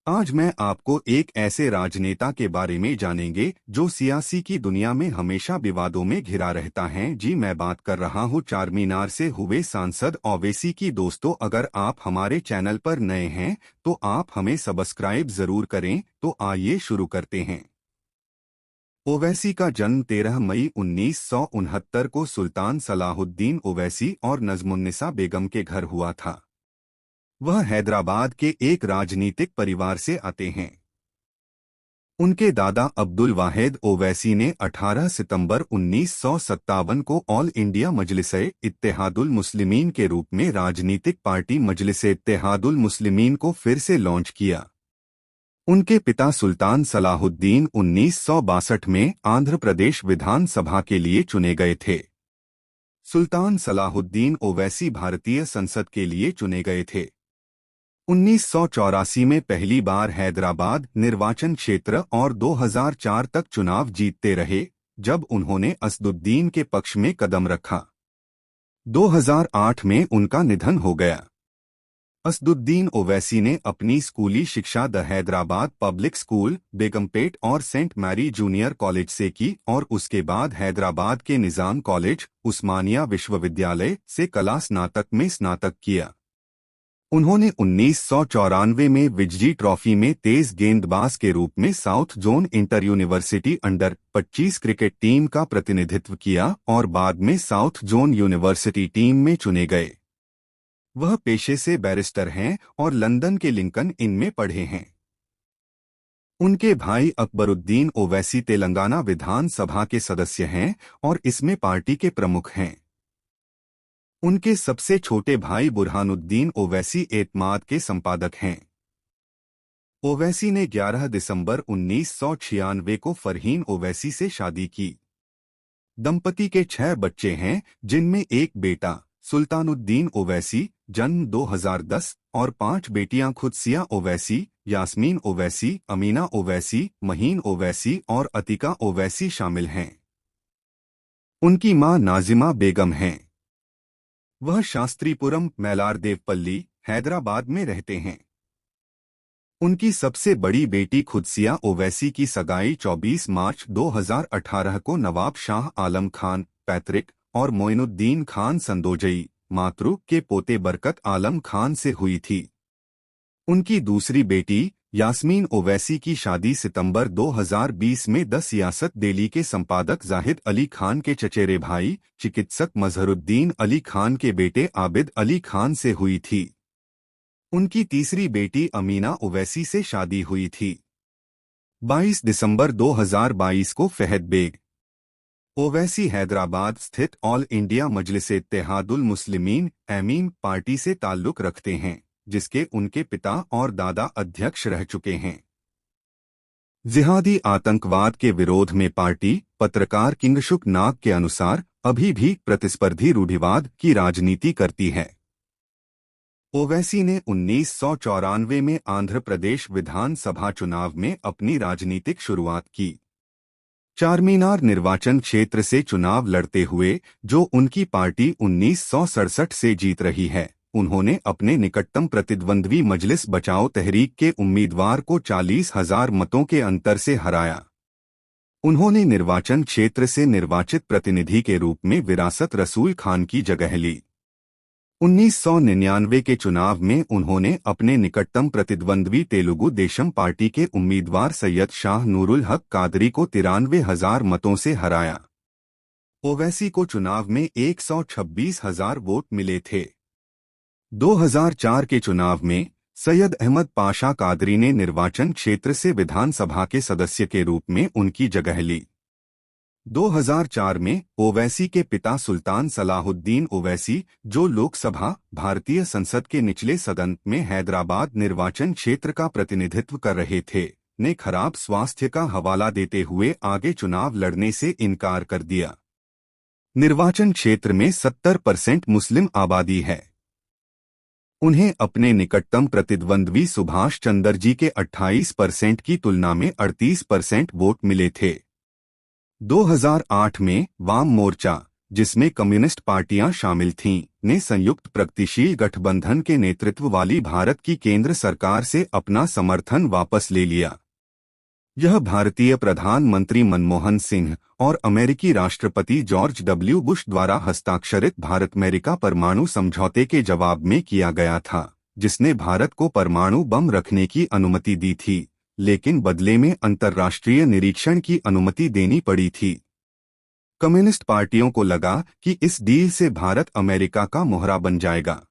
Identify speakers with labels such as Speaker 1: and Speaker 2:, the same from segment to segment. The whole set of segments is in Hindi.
Speaker 1: आज मैं आपको एक ऐसे राजनेता के बारे में जानेंगे जो सियासी की दुनिया में हमेशा विवादों में घिरा रहता है। जी, मैं बात कर रहा हूँ चारमीनार से हुए सांसद ओवैसी की। दोस्तों, अगर आप हमारे चैनल पर नए हैं तो आप हमें सब्सक्राइब जरूर करें। तो आइए शुरू करते हैं। ओवैसी का जन्म 13 मई 1969 को सुल्तान सलाहुद्दीन ओवैसी और नजमुन्निसा बेगम के घर हुआ था। वह हैदराबाद के एक राजनीतिक परिवार से आते हैं। उनके दादा अब्दुल वाहिद ओवैसी ने 18 सितंबर 1957 को ऑल इंडिया मजलिस-ए-इत्तेहादुल मुस्लिमीन के रूप में राजनीतिक पार्टी मजलिस-ए-इत्तेहादुल मुस्लिमीन को फिर से लॉन्च किया। उनके पिता सुल्तान सलाहुद्दीन 1962 में आंध्र प्रदेश विधानसभा के लिए चुने गए थे। सुल्तान सलाहुद्दीन ओवैसी भारतीय संसद के लिए चुने गए थे। 1984 में पहली बार हैदराबाद निर्वाचन क्षेत्र और 2004 तक चुनाव जीतते रहे, जब उन्होंने असदुद्दीन के पक्ष में कदम रखा। 2008 में उनका निधन हो गया। असदुद्दीन ओवैसी ने अपनी स्कूली शिक्षा the Hyderabad public school, Begumpet और सेंट मैरी जूनियर कॉलेज से की और उसके बाद हैदराबाद के निजाम कॉलेज, उस्मानिया विश्वविद्यालय से कला स्नातक में स्नातक किया। उन्होंने 1994 में विजय ट्रॉफी में तेज गेंदबाज के रूप में south zone inter university under 25 cricket team का प्रतिनिधित्व किया और बाद में साउथ जोन यूनिवर्सिटी टीम में चुने गए। वह पेशे से बैरिस्टर हैं और लंदन के लिंकन इन में पढ़े हैं। उनके भाई अकबरुद्दीन ओवैसी तेलंगाना विधानसभा के सदस्य हैं और इसमें पार्टी के प्रमुख हैं। उनके सबसे छोटे भाई बुरहानुद्दीन ओवैसी एतमाद के संपादक हैं। ओवैसी ने 11 दिसंबर 1996 को फरहीन ओवैसी से शादी की। दंपति के 6 बच्चे हैं, जिनमें एक बेटा सुल्तानुद्दीन ओवैसी जन्म 2010 और 5 बेटियां खुदसिया ओवैसी, यास्मीन ओवैसी, अमीना ओवैसी, महीन ओवैसी और अतिका ओवैसी शामिल हैं। उनकी मां नाजिमा बेगम हैं। वह शास्त्रीपुरम, मैलारदेवपल्ली, हैदराबाद में रहते हैं। उनकी सबसे बड़ी बेटी खुदसिया ओवैसी की सगाई 24 मार्च 2018 को नवाब शाह आलम खान पैतृक और मोइनुद्दीन खान संदोजई मातृ के पोते बरकत आलम खान से हुई थी। उनकी दूसरी बेटी यास्मीन ओवैसी की शादी सितंबर 2020 में 10 सियासत डेली के संपादक जाहिद अली खान के चचेरे भाई चिकित्सक मजहरुद्दीन अली खान के बेटे आबिद अली खान से हुई थी। उनकी तीसरी बेटी अमीना ओवैसी से शादी हुई थी। 22 दिसंबर 2022 को फहद बेग ओवैसी हैदराबाद स्थित ऑल इंडिया मजलिस-ए-इत्तेहादुल मुस्लिमीन एमीम पार्टी से ताल्लुक रखते हैं, जिसके उनके पिता और दादा अध्यक्ष रह चुके हैं। जिहादी आतंकवाद के विरोध में पार्टी पत्रकार किंगशुक नाग के अनुसार अभी भी प्रतिस्पर्धी रूढ़िवाद की राजनीति करती है। ओवैसी ने 1994 में आंध्र प्रदेश विधानसभा चुनाव में अपनी राजनीतिक शुरुआत की। चारमीनार निर्वाचन क्षेत्र से चुनाव लड़ते हुए, जो उनकी पार्टी 1967 से जीत रही है, उन्होंने अपने निकटतम प्रतिद्वंद्वी मजलिस बचाओ तहरीक के उम्मीदवार को 40,000 मतों के अंतर से हराया। उन्होंने निर्वाचन क्षेत्र से निर्वाचित प्रतिनिधि के रूप में विरासत रसूल खान की जगह ली। 1999 के चुनाव में उन्होंने अपने निकटतम प्रतिद्वंद्वी तेलुगु देशम पार्टी के उम्मीदवार सैयद शाह नूरुल हक कादरी को 93,000 मतों से हराया। ओवैसी को चुनाव में 126,000 वोट मिले थे। 2004 के चुनाव में सैयद अहमद पाशा कादरी ने निर्वाचन क्षेत्र से विधानसभा के सदस्य के रूप में उनकी जगह ली। 2004 में ओवैसी के पिता सुल्तान सलाहुद्दीन ओवैसी, जो लोकसभा भारतीय संसद के निचले सदन में हैदराबाद निर्वाचन क्षेत्र का प्रतिनिधित्व कर रहे थे, ने खराब स्वास्थ्य का हवाला देते हुए आगे चुनाव लड़ने से इनकार कर दिया। निर्वाचन क्षेत्र में 70% मुस्लिम आबादी है। उन्हें अपने निकटतम प्रतिद्वंद्वी सुभाष चंद्र जी के 28% की तुलना में 38% वोट मिले थे। 2008 में वाम मोर्चा, जिसमें कम्युनिस्ट पार्टियां शामिल थीं, ने संयुक्त प्रगतिशील गठबंधन के नेतृत्व वाली भारत की केंद्र सरकार से अपना समर्थन वापस ले लिया। यह भारतीय प्रधानमंत्री मनमोहन सिंह और अमेरिकी राष्ट्रपति जॉर्ज डब्ल्यू बुश द्वारा हस्ताक्षरित भारत-अमेरिका परमाणु समझौते के जवाब में किया गया था, जिसने भारत को परमाणु बम रखने की अनुमति दी थी, लेकिन बदले में अंतर्राष्ट्रीय निरीक्षण की अनुमति देनी पड़ी थी। कम्युनिस्ट पार्टियों को लगा कि इस डील से भारत अमेरिका का मोहरा बन जाएगा।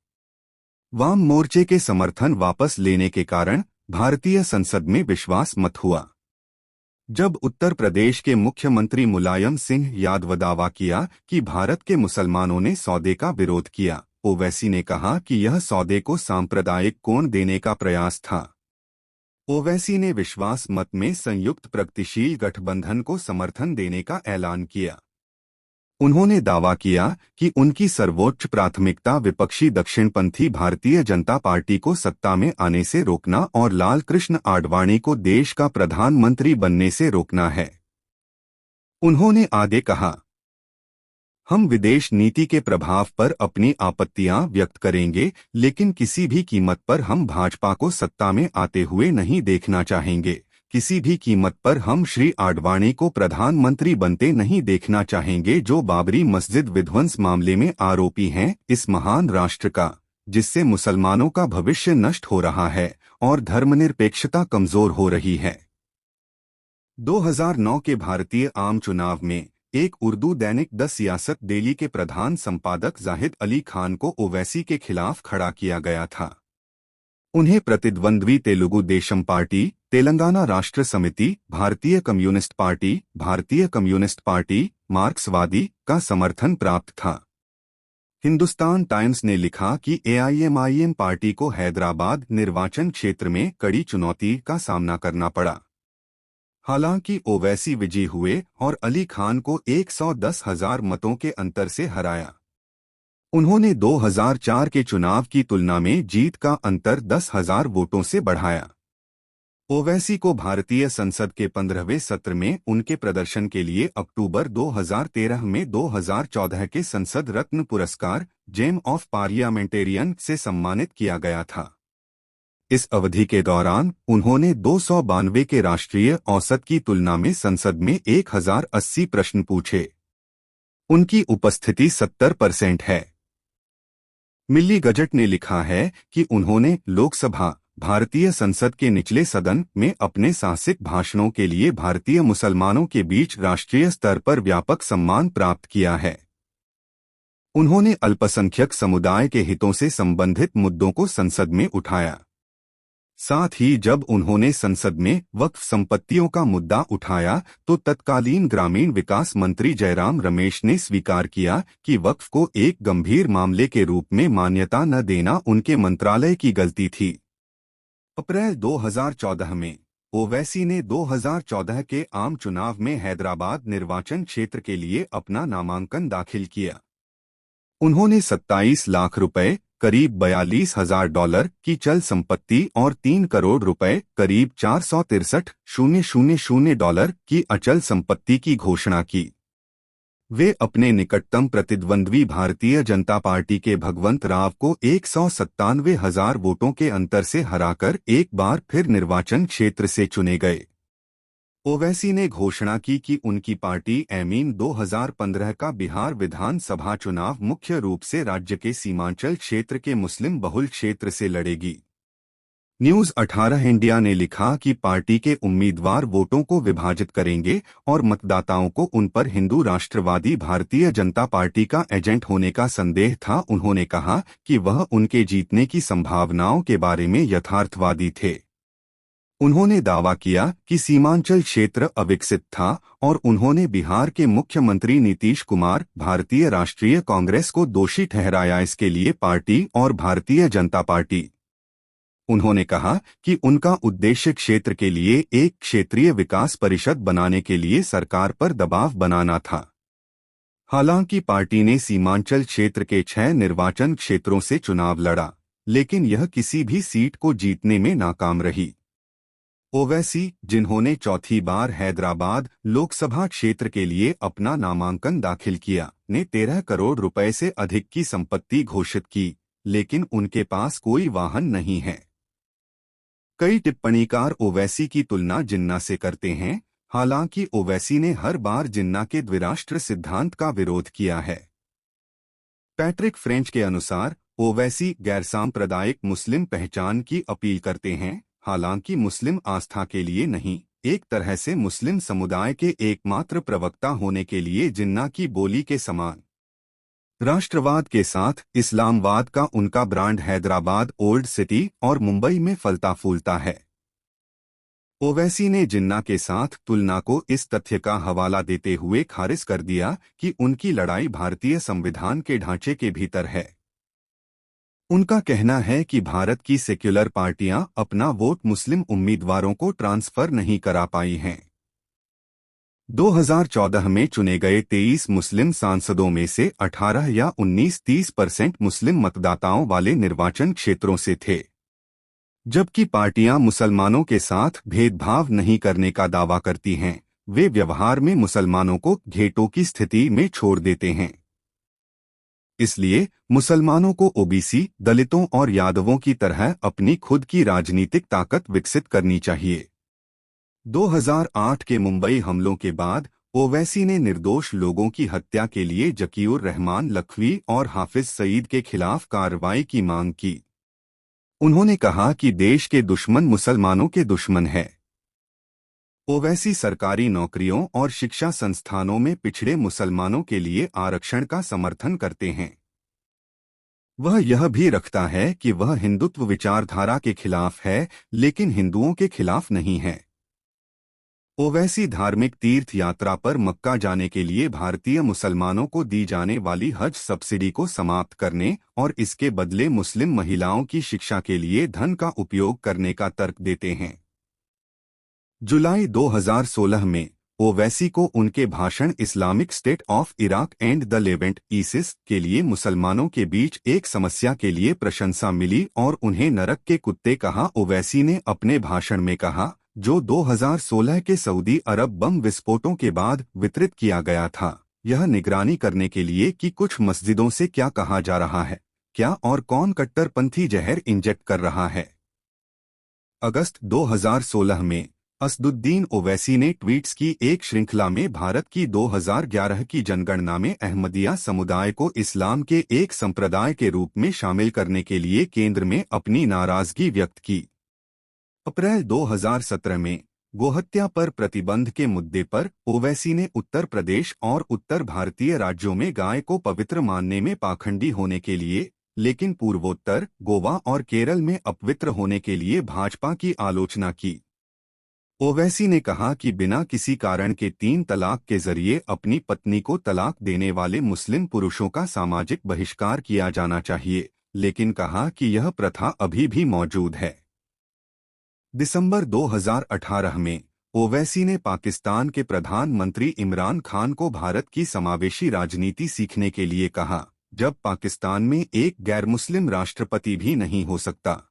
Speaker 1: वाम मोर्चे के समर्थन वापस लेने के कारण भारतीय संसद में विश्वास मत हुआ। जब उत्तर प्रदेश के मुख्यमंत्री मुलायम सिंह यादव दावा किया कि भारत के मुसलमानों ने सौदे का विरोध किया, ओवैसी ने कहा कि यह सौदे को सांप्रदायिक कोण देने का प्रयास था। ओवैसी ने विश्वास मत में संयुक्त प्रगतिशील गठबंधन को समर्थन देने का ऐलान किया। उन्होंने दावा किया कि उनकी सर्वोच्च प्राथमिकता विपक्षी दक्षिणपंथी भारतीय जनता पार्टी को सत्ता में आने से रोकना और लाल कृष्ण आडवाणी को देश का प्रधानमंत्री बनने से रोकना है। उन्होंने आगे कहा, हम विदेश नीति के प्रभाव पर अपनी आपत्तियां व्यक्त करेंगे, लेकिन किसी भी कीमत पर हम भाजपा को सत्ता में आते हुए नहीं देखना चाहेंगे। किसी भी कीमत पर हम श्री आडवाणी को प्रधानमंत्री बनते नहीं देखना चाहेंगे, जो बाबरी मस्जिद विध्वंस मामले में आरोपी हैं, इस महान राष्ट्र का, जिससे मुसलमानों का भविष्य नष्ट हो रहा है और धर्मनिरपेक्षता कमजोर हो रही है। 2009 के भारतीय आम चुनाव में एक उर्दू दैनिक द सियासत डेली के प्रधान संपादक जाहिद अली खान को ओवैसी के खिलाफ खड़ा किया गया था। उन्हें प्रतिद्वंद्वी तेलुगु देशम पार्टी, तेलंगाना राष्ट्र समिति, भारतीय कम्युनिस्ट पार्टी, मार्क्सवादी का समर्थन प्राप्त था। हिंदुस्तान टाइम्स ने लिखा कि एआईएमआईएम पार्टी को हैदराबाद निर्वाचन क्षेत्र में कड़ी चुनौती का सामना करना पड़ा। हालांकि ओवैसी विजयी हुए और अली खान को 110,000 मतों के अंतर से हराया। उन्होंने 2004 के चुनाव की तुलना में जीत का अंतर 10,000 वोटों से बढ़ाया। ओवैसी को भारतीय संसद के 15वें सत्र में उनके प्रदर्शन के लिए अक्टूबर 2013 में 2014 के संसद रत्न पुरस्कार जेम ऑफ पार्लियामेंटेरियन से सम्मानित किया गया था। इस अवधि के दौरान उन्होंने 292 के राष्ट्रीय औसत की तुलना में संसद में 1080 प्रश्न पूछे। उनकी उपस्थिति 70% है। मिली गजट ने लिखा है कि उन्होंने लोकसभा, भारतीय संसद के निचले सदन में अपने साहसिक भाषणों के लिए भारतीय मुसलमानों के बीच राष्ट्रीय स्तर पर व्यापक सम्मान प्राप्त किया है। उन्होंने अल्पसंख्यक समुदाय के हितों से संबंधित मुद्दों को संसद में उठाया। साथ ही जब उन्होंने संसद में वक्फ संपत्तियों का मुद्दा उठाया तो तत्कालीन ग्रामीण विकास मंत्री जयराम रमेश ने स्वीकार किया कि वक्फ को एक गंभीर मामले के रूप में मान्यता न देना उनके मंत्रालय की गलती थी। अप्रैल 2014 में ओवैसी ने 2014 के आम चुनाव में हैदराबाद निर्वाचन क्षेत्र के लिए अपना नामांकन दाखिल किया। उन्होंने 27 लाख रुपए, करीब $42,000 की चल संपत्ति और 3 करोड़ रुपए, करीब $463,000 की अचल संपत्ति की घोषणा की। वे अपने निकटतम प्रतिद्वंद्वी भारतीय जनता पार्टी के भगवंत राव को 197,000 वोटों के अंतर से हराकर एक बार फिर निर्वाचन क्षेत्र से चुने गए। ओवैसी ने घोषणा की कि उनकी पार्टी एमीन 2015 का बिहार विधानसभा चुनाव मुख्य रूप से राज्य के सीमांचल क्षेत्र के मुस्लिम बहुल क्षेत्र से लड़ेगी। न्यूज़ 18 इंडिया ने लिखा कि पार्टी के उम्मीदवार वोटों को विभाजित करेंगे और मतदाताओं को उन पर हिंदू राष्ट्रवादी भारतीय जनता पार्टी का एजेंट होने का संदेह था। उन्होंने कहा कि वह उनके जीतने की संभावनाओं के बारे में यथार्थवादी थे। उन्होंने दावा किया कि सीमांचल क्षेत्र अविकसित था और उन्होंने बिहार के मुख्यमंत्री नीतीश कुमार, भारतीय राष्ट्रीय कांग्रेस को दोषी ठहराया, इसके लिए पार्टी और भारतीय जनता पार्टी। उन्होंने कहा कि उनका उद्देश्य क्षेत्र के लिए एक क्षेत्रीय विकास परिषद बनाने के लिए सरकार पर दबाव बनाना था। हालांकि पार्टी ने सीमांचल क्षेत्र के 6 निर्वाचन क्षेत्रों से चुनाव लड़ा, लेकिन यह किसी भी सीट को जीतने में नाकाम रही। ओवैसी, जिन्होंने चौथी बार हैदराबाद लोकसभा क्षेत्र के लिए अपना नामांकन दाखिल किया, ने 13 करोड़ रुपए से अधिक की संपत्ति घोषित की, लेकिन उनके पास कोई वाहन नहीं है। कई टिप्पणीकार ओवैसी की तुलना जिन्ना से करते हैं, हालांकि ओवैसी ने हर बार जिन्ना के द्विराष्ट्र सिद्धांत का विरोध किया है। पैट्रिक फ्रेंच के अनुसार ओवैसी गैरसांप्रदायिक मुस्लिम पहचान की अपील करते हैं, हालांकि मुस्लिम आस्था के लिए नहीं, एक तरह से मुस्लिम समुदाय के एकमात्र प्रवक्ता होने के लिए जिन्ना की बोली के समान। राष्ट्रवाद के साथ इस्लामवाद का उनका ब्रांड हैदराबाद ओल्ड सिटी और मुंबई में फलता फूलता है। ओवैसी ने जिन्ना के साथ तुलना को इस तथ्य का हवाला देते हुए खारिज कर दिया कि उनकी लड़ाई भारतीय संविधान के ढांचे के भीतर है। उनका कहना है कि भारत की सेक्युलर पार्टियां अपना वोट मुस्लिम उम्मीदवारों को ट्रांसफर नहीं करा पाई हैं। 2014 में चुने गए 23 मुस्लिम सांसदों में से 18 या 19-30% मुस्लिम मतदाताओं वाले निर्वाचन क्षेत्रों से थे, जबकि पार्टियां मुसलमानों के साथ भेदभाव नहीं करने का दावा करती हैं, वे व्यवहार में मुसलमानों को घेटों की स्थिति में छोड़ देते हैं। इसलिए मुसलमानों को ओबीसी, दलितों और यादवों की तरह अपनी खुद की राजनीतिक ताकत विकसित करनी चाहिए। 2008 के मुंबई हमलों के बाद ओवैसी ने निर्दोष लोगों की हत्या के लिए जकीउर रहमान लखवी और हाफिज सईद के खिलाफ कार्रवाई की मांग की। उन्होंने कहा कि देश के दुश्मन मुसलमानों के दुश्मन है। ओवैसी सरकारी नौकरियों और शिक्षा संस्थानों में पिछड़े मुसलमानों के लिए आरक्षण का समर्थन करते हैं। वह यह भी रखता है कि वह हिंदुत्व विचारधारा के खिलाफ है, लेकिन हिंदुओं के खिलाफ नहीं है। ओवैसी धार्मिक तीर्थ यात्रा पर मक्का जाने के लिए भारतीय मुसलमानों को दी जाने वाली हज सब्सिडी को समाप्त करने और इसके बदले मुस्लिम महिलाओं की शिक्षा के लिए धन का उपयोग करने का तर्क देते हैं। जुलाई 2016 में ओवैसी को उनके भाषण Islamic state of Iraq and the Levant (ISIS) के लिए मुसलमानों के बीच एक समस्या के लिए प्रशंसा मिली और उन्हें नरक के कुत्ते कहा। ओवैसी ने अपने भाषण में कहा, जो 2016 के सऊदी अरब बम विस्फोटों के बाद वितरित किया गया था, यह निगरानी करने के लिए कि कुछ मस्जिदों से क्या कहा जा रहा है, क्या और कौन कट्टरपंथी जहर इंजेक्ट कर रहा है। अगस्त 2016 में असदुद्दीन ओवैसी ने ट्वीट्स की एक श्रृंखला में भारत की 2011 की जनगणना में अहमदिया समुदाय को इस्लाम के एक संप्रदाय के रूप में शामिल करने के लिए केंद्र में अपनी नाराजगी व्यक्त की। अप्रैल 2017 में गोहत्या पर प्रतिबंध के मुद्दे पर ओवैसी ने उत्तर प्रदेश और उत्तर भारतीय राज्यों में गाय को पवित्र मानने में पाखंडी होने के लिए, लेकिन पूर्वोत्तर, गोवा और केरल में अपवित्र होने के लिए भाजपा की आलोचना की। ओवैसी ने कहा कि बिना किसी कारण के 3 तलाक के जरिए अपनी पत्नी को तलाक देने वाले मुस्लिम पुरुषों का सामाजिक बहिष्कार किया जाना चाहिए, लेकिन कहा कि यह प्रथा अभी भी मौजूद है। दिसंबर 2018 में ओवैसी ने पाकिस्तान के प्रधानमंत्री इमरान खान को भारत की समावेशी राजनीति सीखने के लिए कहा, जब पाकिस्तान में एक गैर मुस्लिम राष्ट्रपति भी नहीं हो सकता।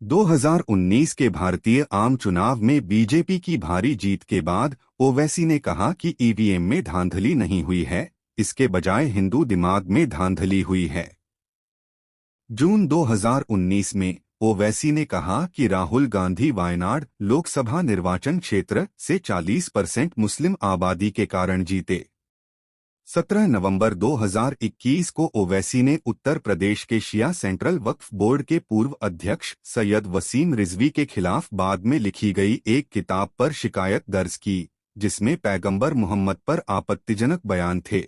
Speaker 1: 2019 के भारतीय आम चुनाव में बीजेपी की भारी जीत के बाद ओवैसी ने कहा कि ईवीएम में धांधली नहीं हुई है, इसके बजाय हिंदू दिमाग में धांधली हुई है। जून 2019 में ओवैसी ने कहा कि राहुल गांधी वायनाड लोकसभा निर्वाचन क्षेत्र से 40% मुस्लिम आबादी के कारण जीते। 17 नवंबर 2021 को ओवैसी ने उत्तर प्रदेश के शिया सेंट्रल वक्फ बोर्ड के पूर्व अध्यक्ष सैयद वसीम रिजवी के खिलाफ बाद में लिखी गई एक किताब पर शिकायत दर्ज की, जिसमें पैगंबर मोहम्मद पर आपत्तिजनक बयान थे।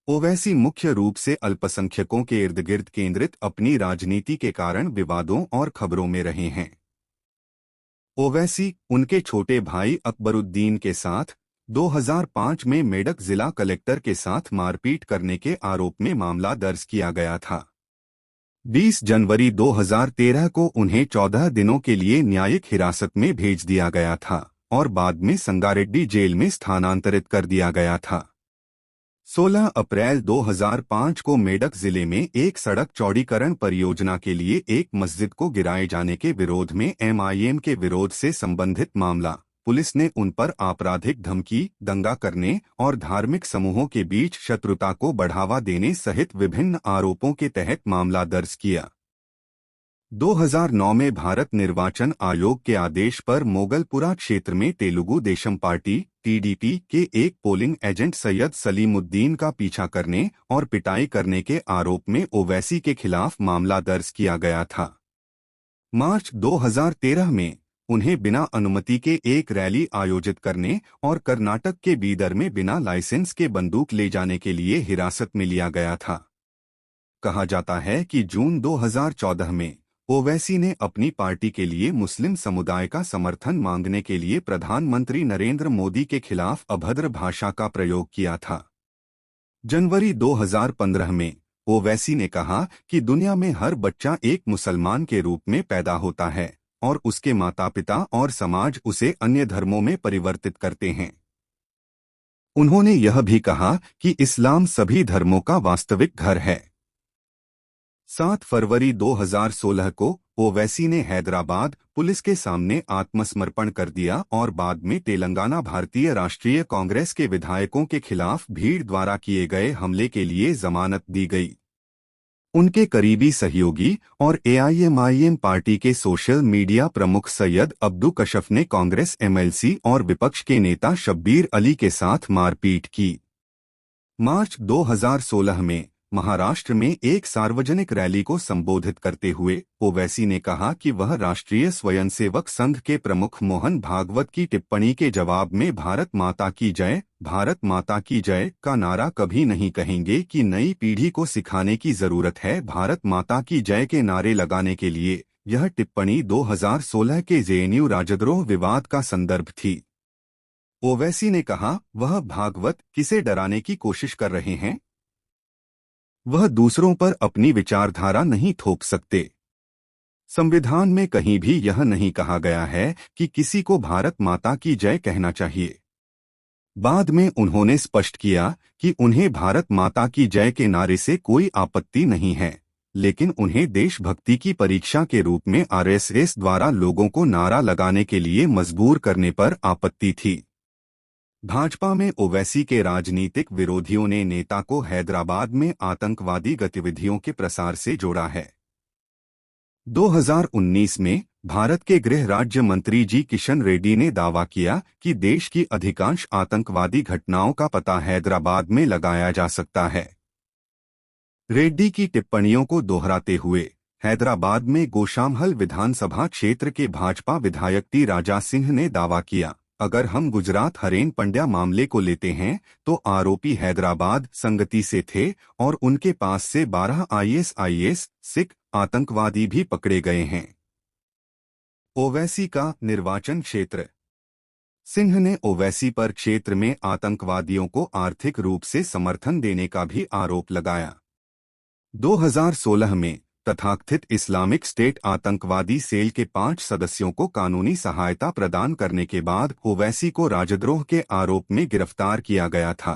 Speaker 1: ओवैसी मुख्य रूप से अल्पसंख्यकों के इर्द गिर्द केंद्रित अपनी राजनीति के कारण विवादों और खबरों में रहे हैं। ओवैसी उनके छोटे भाई अकबरुद्दीन के साथ 2005 में मेडक जिला कलेक्टर के साथ मारपीट करने के आरोप में मामला दर्ज किया गया था। 20 जनवरी 2013 को उन्हें 14 दिनों के लिए न्यायिक हिरासत में भेज दिया गया था और बाद में संगारेड्डी जेल में स्थानांतरित कर दिया गया था। 16 अप्रैल 2005 को मेडक जिले में एक सड़क चौड़ीकरण परियोजना के लिए एक मस्जिद को गिराए जाने के विरोध में एमआईएम के विरोध से संबंधित मामला, पुलिस ने उन पर आपराधिक धमकी, दंगा करने और धार्मिक समूहों के बीच शत्रुता को बढ़ावा देने सहित विभिन्न आरोपों के तहत मामला दर्ज किया। 2009 में भारत निर्वाचन आयोग के आदेश पर मोगलपुरा क्षेत्र में तेलुगु देशम पार्टी टीडीपी के एक पोलिंग एजेंट सैयद सलीमुद्दीन का पीछा करने और पिटाई करने के आरोप में ओवैसी के खिलाफ मामला दर्ज किया गया था। मार्च 2013 में उन्हें बिना अनुमति के एक रैली आयोजित करने और कर्नाटक के बीदर में बिना लाइसेंस के बंदूक ले जाने के लिए हिरासत में लिया गया था। कहा जाता है कि जून 2014 में ओवैसी ने अपनी पार्टी के लिए मुस्लिम समुदाय का समर्थन मांगने के लिए प्रधानमंत्री नरेंद्र मोदी के खिलाफ अभद्र भाषा का प्रयोग किया था। जनवरी 2015 में ओवैसी ने कहा कि दुनिया में हर बच्चा एक मुसलमान के रूप में पैदा होता है और उसके माता पिता और समाज उसे अन्य धर्मों में परिवर्तित करते हैं। उन्होंने यह भी कहा कि इस्लाम सभी धर्मों का वास्तविक घर है। 7 फरवरी 2016 को ओवैसी ने हैदराबाद पुलिस के सामने आत्मसमर्पण कर दिया और बाद में तेलंगाना भारतीय राष्ट्रीय कांग्रेस के विधायकों के खिलाफ भीड़ द्वारा किए गए हमले के लिए जमानत दी गई। उनके करीबी सहयोगी और एआईएमआईएम पार्टी के सोशल मीडिया प्रमुख सैयद अब्दू कशफ ने कांग्रेस एमएलसी और विपक्ष के नेता शब्बीर अली के साथ मारपीट की। मार्च 2016 में महाराष्ट्र में एक सार्वजनिक रैली को संबोधित करते हुए ओवैसी ने कहा कि वह राष्ट्रीय स्वयंसेवक संघ के प्रमुख मोहन भागवत की टिप्पणी के जवाब में भारत माता की जय का नारा कभी नहीं कहेंगे कि नई पीढ़ी को सिखाने की जरूरत है भारत माता की जय के नारे लगाने के लिए। यह टिप्पणी 2016 के जेएनयू राजद्रोह विवाद का संदर्भ थी। ओवैसी ने कहा, वह भागवत किसे डराने की कोशिश कर रहे हैं? वह दूसरों पर अपनी विचारधारा नहीं थोप सकते। संविधान में कहीं भी यह नहीं कहा गया है कि किसी को भारत माता की जय कहना चाहिए। बाद में उन्होंने स्पष्ट किया कि उन्हें भारत माता की जय के नारे से कोई आपत्ति नहीं है, लेकिन उन्हें देशभक्ति की परीक्षा के रूप में आरएसएस द्वारा लोगों को नारा लगाने के लिए मजबूर करने पर आपत्ति थी। भाजपा में ओवैसी के राजनीतिक विरोधियों ने नेता को हैदराबाद में आतंकवादी गतिविधियों के प्रसार से जोड़ा है। 2019 में भारत के गृह राज्य मंत्री जी किशन रेड्डी ने दावा किया कि देश की अधिकांश आतंकवादी घटनाओं का पता हैदराबाद में लगाया जा सकता है। रेड्डी की टिप्पणियों को दोहराते हुए हैदराबाद में गोशामहल विधानसभा क्षेत्र के भाजपा विधायक टी राजा सिंह ने दावा किया, अगर हम गुजरात हरेन पंड्या मामले को लेते हैं तो आरोपी हैदराबाद संगति से थे और उनके पास से 12 आईएसआईएस सिख आतंकवादी भी पकड़े गए हैं। ओवैसी का निर्वाचन क्षेत्र। सिंह ने ओवैसी पर क्षेत्र में आतंकवादियों को आर्थिक रूप से समर्थन देने का भी आरोप लगाया। 2016 में तथाकथित इस्लामिक स्टेट आतंकवादी सेल के 5 सदस्यों को कानूनी सहायता प्रदान करने के बाद ओवैसी को राजद्रोह के आरोप में गिरफ्तार किया गया था।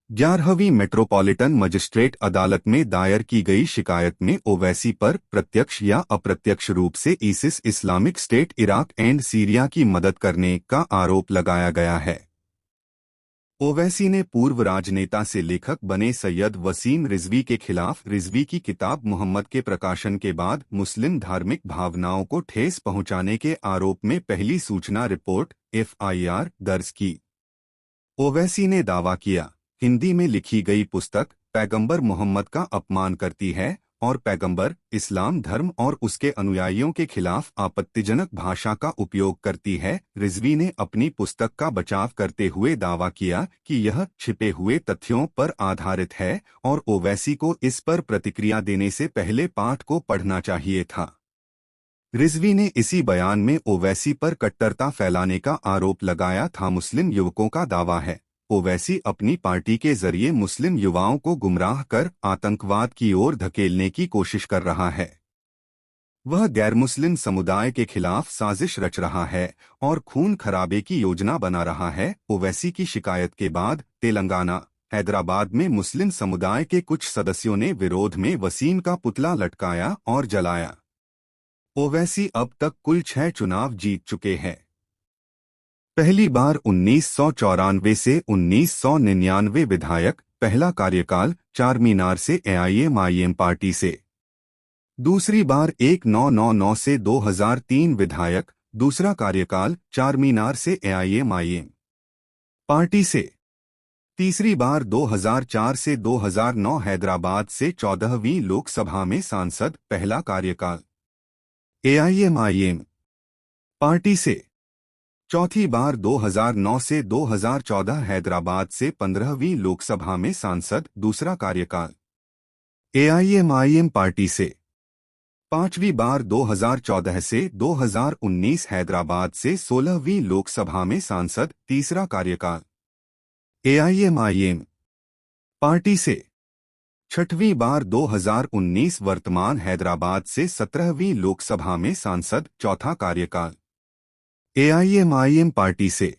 Speaker 1: 11वीं मेट्रोपॉलिटन मजिस्ट्रेट अदालत में दायर की गई शिकायत में ओवैसी पर प्रत्यक्ष या अप्रत्यक्ष रूप से ISIS Islamic state Iraq and Syria की मदद करने का आरोप लगाया गया है। ओवैसी ने पूर्व राजनेता से लेखक बने सैयद वसीम रिजवी के खिलाफ रिजवी की किताब मोहम्मद के प्रकाशन के बाद मुस्लिम धार्मिक भावनाओं को ठेस पहुंचाने के आरोप में पहली सूचना रिपोर्ट FIR दर्ज की। ओवैसी ने दावा किया, हिंदी में लिखी गई पुस्तक पैगंबर मोहम्मद का अपमान करती है और पैगंबर, इस्लाम धर्म और उसके अनुयायियों के खिलाफ आपत्तिजनक भाषा का उपयोग करती है। रिजवी ने अपनी पुस्तक का बचाव करते हुए दावा किया कि यह छिपे हुए तथ्यों पर आधारित है और ओवैसी को इस पर प्रतिक्रिया देने से पहले पाठ को पढ़ना चाहिए था। रिजवी ने इसी बयान में ओवैसी पर कट्टरता फैलाने का आरोप लगाया था। मुस्लिम युवकों का दावा है, ओवैसी अपनी पार्टी के जरिए मुस्लिम युवाओं को गुमराह कर आतंकवाद की ओर धकेलने की कोशिश कर रहा है। वह गैर मुस्लिम समुदाय के खिलाफ साजिश रच रहा है और खून खराबे की योजना बना रहा है। ओवैसी की शिकायत के बाद तेलंगाना, हैदराबाद में मुस्लिम समुदाय के कुछ सदस्यों ने विरोध में वसीम का पुतला लटकाया और जलाया। ओवैसी अब तक कुल 6 चुनाव जीत चुके हैं। पहली बार 1994 से 1999 विधायक, पहला कार्यकाल चारमीनार से एआईएमआईएम पार्टी से। दूसरी बार 1999 से 2003 विधायक, दूसरा कार्यकाल चारमीनार से एआईएमआईएम पार्टी से। तीसरी बार 2004 से 2009 हैदराबाद से 14वीं लोकसभा में सांसद, पहला कार्यकाल एआईएमआईएम पार्टी से। चौथी बार 2009 से 2014 हैदराबाद से 15वीं लोकसभा में सांसद, दूसरा कार्यकाल एआईएमआईएम पार्टी से। पांचवी बार 2014 से 2019 हैदराबाद से 16वीं लोकसभा में सांसद, तीसरा कार्यकाल एआईएमआईएम पार्टी से। छठवीं बार 2019 वर्तमान हैदराबाद से 17वीं लोकसभा में सांसद, चौथा कार्यकाल एआईएमआईएम पार्टी से।